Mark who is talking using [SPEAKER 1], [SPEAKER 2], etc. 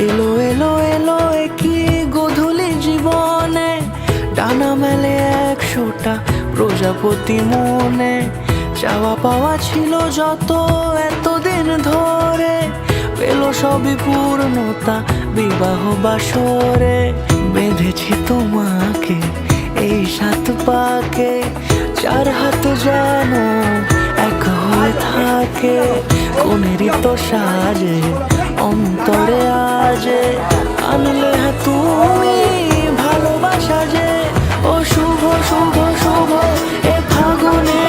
[SPEAKER 1] এলো এলো এলো একই গধূলি জীবনে, ডানা মেলে 100টা প্রজাপতি মনে। চাওয়া পাওয়া ছিল যত এতদিন ধরে, পেল সবই পূর্ণতা বিবাহ বাসরে। বেঁধেছি তোমাকে এই 7 পাকে, 4 হাত যেন এক হয়ে থাকে। কোনেরই তো সাজে অন্তরে আজে, আনলে তুমি ভালোবাসা যে। ও শুভ শুভ শুভ এ ফাগুনে